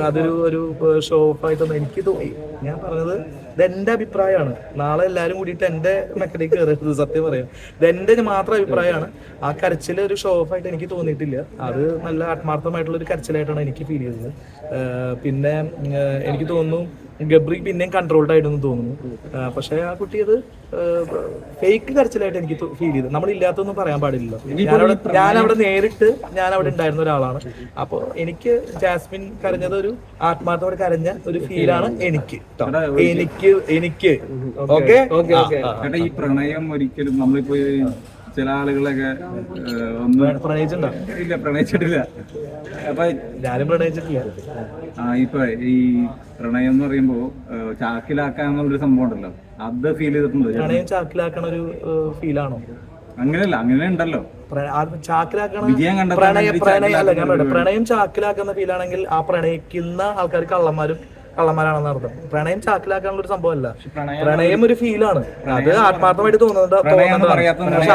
Speaker 1: അതൊരു ഷോ ഓഫ് ആയിട്ടൊന്നും എനിക്ക് തോന്നി. ഞാൻ പറഞ്ഞത് ഇതെന്റെ അഭിപ്രായമാണ്. നാളെ എല്ലാവരും കൂടിയിട്ട് എന്റെ മെക്കലേക്ക് കയറരുത്, സത്യം പറയാം. ഇതെന്റെ മാത്രം അഭിപ്രായമാണ്. ആ കരച്ചിൽ ഒരു ഷോ ഓഫ് ആയിട്ട് എനിക്ക് തോന്നിയിട്ടില്ല. അത് നല്ല ആത്മാർത്ഥമായിട്ടുള്ള ഒരു കരച്ചിലായിട്ടാണ് എനിക്ക് ഫീൽ ചെയ്തത്. പിന്നെ എനിക്ക് തോന്നുന്നു ഗബ്രി പിന്നെയും കൺട്രോൾഡ് ആയിട്ടെന്ന് തോന്നുന്നു. പക്ഷെ ആ കുട്ടി അത് ഫേക്ക് കരച്ചിലായിട്ട് എനിക്ക് ഫീൽ ചെയ്തു. നമ്മളില്ലാത്തൊന്നും പറയാൻ പാടില്ലല്ലോ. ഞാനവിടെ നേരിട്ട് ഞാനവിടെ ഉണ്ടായിരുന്ന ഒരാളാണ്. അപ്പോൾ എനിക്ക് ജാസ്മിൻ കരഞ്ഞത് ഒരു ആത്മാർത്ഥത്തോടെ കരഞ്ഞ ഒരു ഫീലാണ് എനിക്ക്. ഓക്കെ.
Speaker 4: ഈ പ്രണയം ഒരിക്കലും നമ്മളിപ്പോ ചില ആളുകളൊക്കെ
Speaker 1: പ്രണയിച്ചിട്ടുണ്ടോ?
Speaker 4: ഇല്ല, പ്രണയിച്ചിട്ടില്ല. അപ്പൊ
Speaker 1: ഞാനും പ്രണയിച്ചിട്ടില്ല.
Speaker 4: ഇപ്പൊ ഈ പ്രണയം എന്ന് പറയുമ്പോ ചാക്കിലാക്കാന്നുള്ളൊരു സംഭവം ഉണ്ടല്ലോ, അത് ഫീൽ ചെയ്തിട്ടുണ്ടോ?
Speaker 1: പ്രണയം ചാക്കിലാക്കണ ഒരു ഫീലാണോ?
Speaker 4: അങ്ങനെയല്ല, അങ്ങനെ ഉണ്ടല്ലോ
Speaker 1: ചാക്കിലാക്കണ
Speaker 4: പ്രണയം
Speaker 1: ചാക്കിലാക്കുന്ന ഫീലാണെങ്കിൽ ആ പ്രണയിക്കുന്ന ആൾക്കാർ കള്ളന്മാരാണെന്ന് അർത്ഥം. പ്രണയം ചാക്കിലാക്കാനുള്ള ഒരു സംഭവമല്ല. പ്രണയം ഒരു ഫീലാണ്, അത് ആത്മാർത്ഥമായിട്ട് തോന്നുന്നുണ്ട്. പക്ഷെ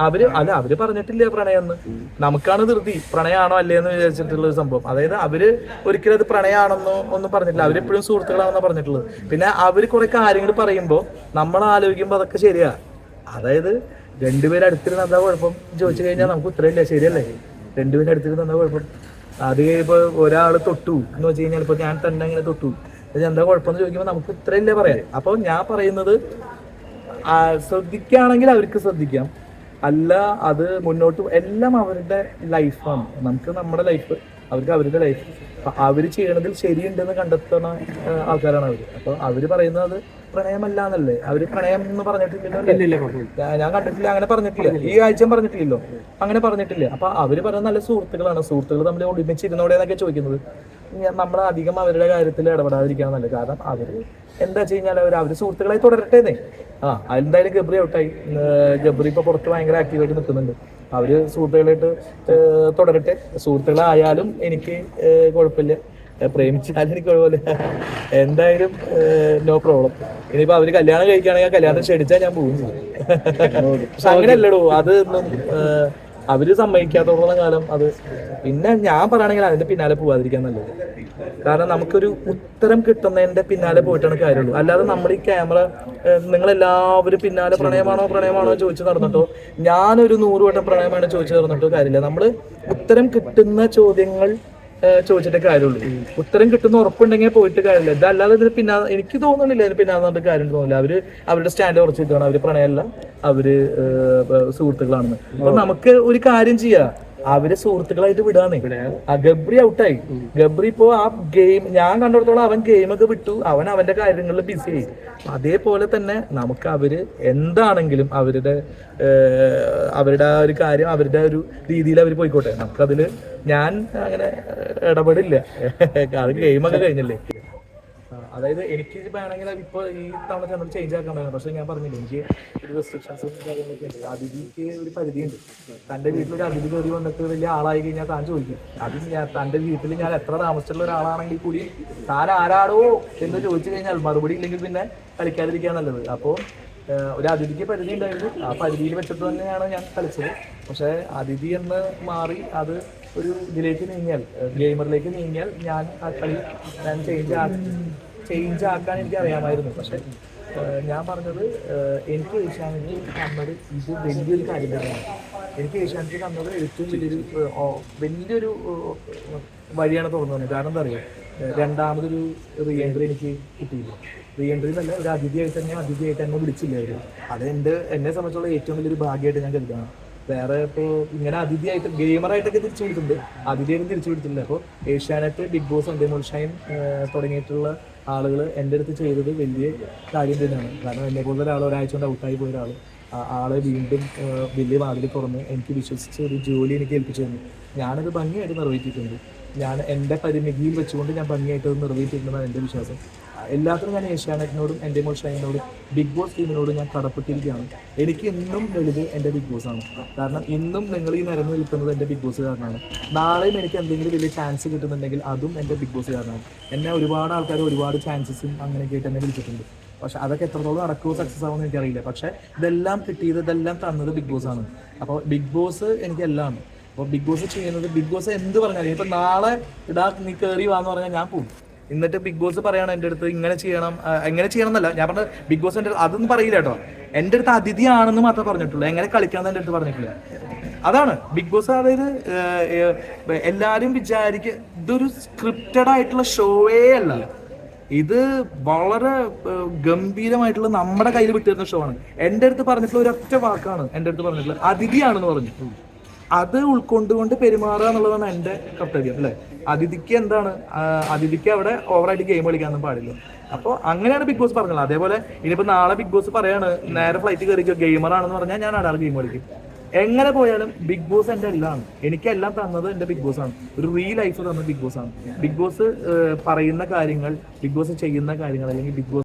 Speaker 1: അവര് പറഞ്ഞിട്ടില്ല പ്രണയം എന്ന്. നമുക്കാണ് ധൃതി പ്രണയമാണോ അല്ലേന്ന് വിചാരിച്ചിട്ടുള്ള ഒരു സംഭവം. അതായത് അവര് ഒരിക്കലും അത് പ്രണയമാണെന്നോ ഒന്നും പറഞ്ഞിട്ടില്ല. അവരെപ്പോഴും സുഹൃത്തുക്കളാണെന്നോ പറഞ്ഞിട്ടുള്ളത്. പിന്നെ അവര് കുറെ കാര്യങ്ങൾ പറയുമ്പോൾ നമ്മൾ ആലോചിക്കുമ്പോൾ അതൊക്കെ ശരിയാ. അതായത് രണ്ടുപേരും അടുത്തിരുന്ന് എന്താ കുഴപ്പം ചോദിച്ചു കഴിഞ്ഞാൽ നമുക്ക് ഉത്തരവില്ല, ശരിയല്ലേ? രണ്ടുപേരും അടുത്തിരുന്ന് എന്താ കുഴപ്പം? അത് ഇപ്പൊ ഒരാൾ തൊട്ടു എന്ന് വെച്ച് കഴിഞ്ഞാൽ ഇപ്പൊ ഞാൻ തന്നെ ഇങ്ങനെ തൊട്ടു, എന്താ കുഴപ്പമെന്ന് ചോദിക്കുമ്പോൾ നമുക്ക് ഇത്രയല്ലേ പറയാം. അപ്പൊ ഞാൻ പറയുന്നത് ശ്രദ്ധിക്കുകയാണെങ്കിൽ അവർക്ക് ശ്രദ്ധിക്കാം, അല്ല അത് മുന്നോട്ട് എല്ലാം അവരുടെ ലൈഫാണ്. നമുക്ക് നമ്മുടെ ലൈഫ്, അവർക്ക് അവരുടെ ലൈഫ്. അവര് ചെയ്യണതിൽ ശരിയുണ്ടെന്ന് കണ്ടെത്തുന്ന ആൾക്കാരാണ് അവര്. അപ്പൊ അവര് പറയുന്നത് പ്രണയമല്ല എന്നല്ലേ. അവര് പ്രണയം എന്ന് പറഞ്ഞിട്ടില്ലല്ലോ, ഞാൻ കണ്ടിട്ടില്ല, അങ്ങനെ പറഞ്ഞിട്ടില്ല. ഈ ആഴ്ചയും പറഞ്ഞിട്ടില്ലല്ലോ, അങ്ങനെ പറഞ്ഞിട്ടില്ല. അപ്പൊ അവര് പറയുന്നത് നല്ല സുഹൃത്തുക്കളാണ്, സുഹൃത്തുക്കൾ തമ്മിൽ ഒരുമിച്ചിരുന്നോടെ എന്നൊക്കെ ചോദിക്കുന്നത്. നമ്മൾ അധികം അവരുടെ കാര്യത്തിൽ ഇടപെടാതിരിക്കണം നല്ലത്. കാരണം അവര് എന്താ വെച്ച് കഴിഞ്ഞാൽ അവര് സുഹൃത്തുക്കളായി തുടരട്ടേന്നേ. എന്തായാലും ഗബ്രി ഔട്ടായി. ഗബ്രി ഇപ്പൊ പുറത്ത് ഭയങ്കര ആക്റ്റീവായിട്ട് നിൽക്കുന്നുണ്ട്. അവര് സുഹൃത്തുക്കളായിട്ട് തുടരട്ടെ. സുഹൃത്തുക്കളായാലും എനിക്ക് കുഴപ്പമില്ല, പ്രേമിച്ചാലും എനിക്ക് കുഴപ്പമില്ല. എന്തായാലും നോ പ്രോബ്ലം. ഇനിയിപ്പോ അവര് കല്യാണം കഴിക്കുകയാണെങ്കിൽ കല്യാണം ക്ഷണിച്ചാൽ ഞാൻ പോകും. പക്ഷെ അങ്ങനെയല്ലടോ, അത് ഒന്നും അവര് സമ്മതിക്കാത്തോളം കാലം അത് പിന്നെ ഞാൻ പറയുകയാണെങ്കിൽ അതിന്റെ പിന്നാലെ പോവാതിരിക്കാൻ നല്ലത്. കാരണം നമുക്കൊരു ഉത്തരം കിട്ടുന്നതിന്റെ പിന്നാലെ പോയിട്ടാണ് കാര്യമുള്ളൂ. അല്ലാതെ നമ്മൾ ഈ ക്യാമറ നിങ്ങളെല്ലാവരും പിന്നാലെ പ്രണയമാണോ ചോദിച്ചു നടന്നിട്ടോ, ഞാനൊരു 100 വട്ടം പ്രണയമാണോ ചോദിച്ചു നടന്നിട്ടോ കാര്യമില്ല. നമ്മൾ ഉത്തരം കിട്ടുന്ന ചോദ്യങ്ങൾ ചോദിച്ചിട്ടേ കാര്യമുള്ളൂ. ഉത്തരം കിട്ടുന്ന ഉറപ്പുണ്ടെങ്കിൽ പോയിട്ട് കാര്യമില്ല. ഇതല്ലാതെ ഇതിന് പിന്നാലെ എനിക്ക് തോന്നുന്നില്ല, ഇതിന് പിന്നാലെ നടന്നിട്ട് കാര്യം തോന്നില്ല. അവരുടെ സ്റ്റാൻഡ് ഉറച്ചിട്ടാണ്, അവര് പ്രണയമല്ല, അവര് സുഹൃത്തുക്കളാണെന്ന്. അപ്പൊ നമുക്ക് ഒരു കാര്യം ചെയ്യാം, അവര് സുഹൃത്തുക്കളായിട്ട് വിടാണ്. ഗബ്രി ഔട്ടായി. ഗബ്രി ഇപ്പോ ആ ഗെയിം ഞാൻ കണ്ടിടത്തോളം അവൻ ഗെയിമൊക്കെ വിട്ടു, അവന്റെ കാര്യങ്ങളിൽ ബിസി ആയി. അതേപോലെ തന്നെ നമുക്ക് അവര് എന്താണെങ്കിലും അവരുടെ ആ ഒരു കാര്യം അവരുടെ ഒരു രീതിയിൽ അവർ പോയിക്കോട്ടെ. നമുക്കതില് ഞാൻ അങ്ങനെ ഇടപെടില്ല. അത് ഗെയിമൊക്കെ കഴിഞ്ഞല്ലേ. അതായത് എനിക്ക് വേണമെങ്കിൽ ഇപ്പൊ ഈ തവണ ചെന്നത് ചേഞ്ച് ആക്കാൻ പറ്റില്ല. പക്ഷെ ഞാൻ പറഞ്ഞില്ല, എനിക്ക് ഒരു റെസ്ട്രിക്ഷൻസും കാര്യങ്ങളൊക്കെ ഉണ്ട്. അതിഥിക്ക് ഒരു പരിധിയുണ്ട്. തന്റെ വീട്ടിലൊരു അതിഥി കയറി വന്നിട്ട് വലിയ ആളായി കഴിഞ്ഞാൽ താൻ ചോദിക്കും, അത് തന്റെ വീട്ടിൽ ഞാൻ എത്ര താമസിച്ചുള്ള ഒരാളാണെങ്കിൽ കൂടി താൻ ആരാടോ എന്ന് ചോദിച്ചു കഴിഞ്ഞാൽ മറുപടി ഇല്ലെങ്കിൽ പിന്നെ കളിക്കാതിരിക്കാൻ നല്ലത്. അപ്പോൾ ഒരു അതിഥിക്ക് പരിധി ഉണ്ടായിരുന്നു. ആ പരിധിയിൽ വെച്ചിട്ട് തന്നെയാണ് ഞാൻ കളിച്ചത്. പക്ഷെ അതിഥി എന്ന് മാറി അത് ഒരു ഇതിലേക്ക് നീങ്ങിയാൽ, ഗെയിമറിലേക്ക് നീങ്ങിയാൽ ഞാൻ ആ കളി ഞാൻ ചേഞ്ച് ആക്കാൻ എനിക്ക് അറിയാമായിരുന്നു. പക്ഷെ ഞാൻ പറഞ്ഞത് എനിക്ക് ഏഷ്യാനെറ്റ് തന്നത് ഇത് വലിയൊരു കാര്യം തന്നെയാണ്. എനിക്ക് ഏഷ്യാനെറ്റ് തന്നത് ഏറ്റവും വലിയൊരു വഴിയാണ് തുറന്നു. കാരണം എന്താ പറയുക, രണ്ടാമതൊരു റീ എൻട്രി എനിക്ക് കിട്ടിയില്ല. റീ എൻട്രി എന്നല്ല, ഒരു അതിഥിയായിട്ട് എന്നെ വിളിച്ചില്ലായിരുന്നു. അത് എന്നെ സംബന്ധിച്ചുള്ള ഏറ്റവും വലിയൊരു ഭാഗ്യമായിട്ട് ഞാൻ കരുതാണ്. വേറെ ഇപ്പോൾ ഇങ്ങനെ അതിഥിയായിട്ട് ഗെയിമറായിട്ടൊക്കെ തിരിച്ചു വിളിച്ചിട്ടുണ്ട്, അതിഥിയായിട്ടും തിരിച്ചു വിളിച്ചിട്ടില്ല. അപ്പോൾ ഏഷ്യാനെറ്റ്, ബിഗ് ബോസ്, എൻഡേമോൾ ഷൈൻ തുടങ്ങിയിട്ടുള്ള ആളുകൾ എൻ്റെ അടുത്ത് ചെയ്തത് വലിയ കാര്യം തന്നെയാണ്. കാരണം എന്നെ കൂടുതൽ ഒരാഴ്ച കൊണ്ട് ഔട്ടായി പോയ ആളെ വീണ്ടും വലിയ വാതിൽ തുറന്ന് എനിക്ക് വിശ്വസിച്ച് ഒരു ജോലി എനിക്ക് ഏൽപ്പിച്ചു തന്നു. ഞാനത് ഭംഗിയായിട്ട് നിറവേറ്റിയിട്ടുണ്ട്. ഞാൻ എൻ്റെ പരിമിതിയിൽ വെച്ചുകൊണ്ട് ഞാൻ ഭംഗിയായിട്ട് അത് നിറവേറ്റിയിട്ടുണ്ടെന്നാണ് എൻ്റെ വിശ്വാസം. എല്ലാത്തിനും ഞാൻ ഏഷ്യാനെറ്റിനോടും എൻഡേമോൾ ഷൈനിനോടും ബിഗ് ബോസ് ടീമിനോടും ഞാൻ കടപ്പെട്ടിരിക്കുകയാണ്. എനിക്ക് ഇന്നും വലുത് എൻ്റെ ബിഗ് ബോസ് ആണ്. കാരണം ഇന്നും നിങ്ങൾ ഈ നിരന്ന് നിൽക്കുന്നത് എൻ്റെ ബിഗ് ബോസ് കാരണമാണ്. നാളെയും എനിക്ക് എന്തെങ്കിലും വലിയ ചാൻസ് കിട്ടുന്നുണ്ടെങ്കിൽ അതും എൻ്റെ ബിഗ് ബോസ് കാരണമാണ്. എന്നെ ഒരുപാട് ആൾക്കാർ ഒരുപാട് ചാൻസസും അങ്ങനെയൊക്കെ ആയിട്ട് എന്നെ വിളിച്ചിട്ടുണ്ട്. പക്ഷെ അതൊക്കെ എത്രത്തോളം നടക്കുമോ സക്സസ് ആവുമെന്ന് എനിക്കറിയില്ല. പക്ഷെ ഇതെല്ലാം കിട്ടിയത്, ഇതെല്ലാം തന്നത് ബിഗ് ബോസ് ആണ്. അപ്പോൾ ബിഗ് ബോസ് എനിക്കെല്ലാം. അപ്പോൾ ബിഗ് ബോസ് ചെയ്യുന്നത്, ബിഗ് ബോസ് എന്ത് പറഞ്ഞാലും ഇപ്പം നാളെ നീ കയറി വാന്ന് പറഞ്ഞാൽ ഞാൻ പോകും. എന്നിട്ട് ബിഗ് ബോസ് പറയണം എൻ്റെ അടുത്ത് ഇങ്ങനെ ചെയ്യണം, എങ്ങനെ ചെയ്യണം എന്നല്ല ഞാൻ പറഞ്ഞത്. ബിഗ് ബോസ് എൻ്റെ അതൊന്നും പറയില്ല കേട്ടോ. എൻ്റെ അടുത്ത് അതിഥിയാണെന്ന് മാത്രമേ പറഞ്ഞിട്ടുള്ളൂ, എങ്ങനെ കളിക്കണം എൻ്റെ അടുത്ത് പറഞ്ഞിട്ടില്ല. അതാണ് ബിഗ് ബോസ്. അതായത് എല്ലാവരും വിചാരിക്കുക ഇതൊരു സ്ക്രിപ്റ്റഡ് ആയിട്ടുള്ള ഷോയേ അല്ല, ഇത് വളരെ ഗംഭീരമായിട്ടുള്ള നമ്മുടെ കയ്യിൽ വിട്ടിരുന്ന ഷോ ആണ്. എൻ്റെ അടുത്ത് പറഞ്ഞിട്ടുള്ള ഒരൊറ്റ വാക്കാണ് എൻ്റെ അടുത്ത് പറഞ്ഞിട്ടുള്ളത്, അതിഥിയാണെന്ന് പറഞ്ഞു. അത് ഉൾക്കൊണ്ടുകൊണ്ട് പെരുമാറുക എന്നുള്ളതാണ് എൻ്റെ കർത്തവ്യം, അല്ലേ? അതിഥിക്ക് എന്താണ്, അതിഥിക്ക് അവിടെ ഓവറായിട്ട് ഗെയിം കളിക്കാനൊന്നും പാടില്ല. അപ്പോൾ അങ്ങനെയാണ് ബിഗ് ബോസ് പറഞ്ഞത്. അതേപോലെ ഇനിയിപ്പോൾ നാളെ ബിഗ് ബോസ് പറയാണ് നേരെ ഫ്ലൈറ്റ് കയറിക്കോ ഗെയിമറാണെന്ന് പറഞ്ഞാൽ ഞാൻ അവിടെ ഗെയിം കളിക്കും. എങ്ങനെ പോയാലും ബിഗ് ബോസ് എൻ്റെ എല്ലാം. എനിക്കെല്ലാം തന്നത് എൻ്റെ ബിഗ് ബോസ് ആണ്. ഒരു റിയൽ ലൈഫ് തന്നത് ബിഗ് ബോസ് ആണ്. ബിഗ് ബോസ് പറയുന്ന കാര്യങ്ങൾ, ബിഗ് ബോസ് ചെയ്യുന്ന കാര്യങ്ങൾ, അല്ലെങ്കിൽ ബിഗ് ബോസ്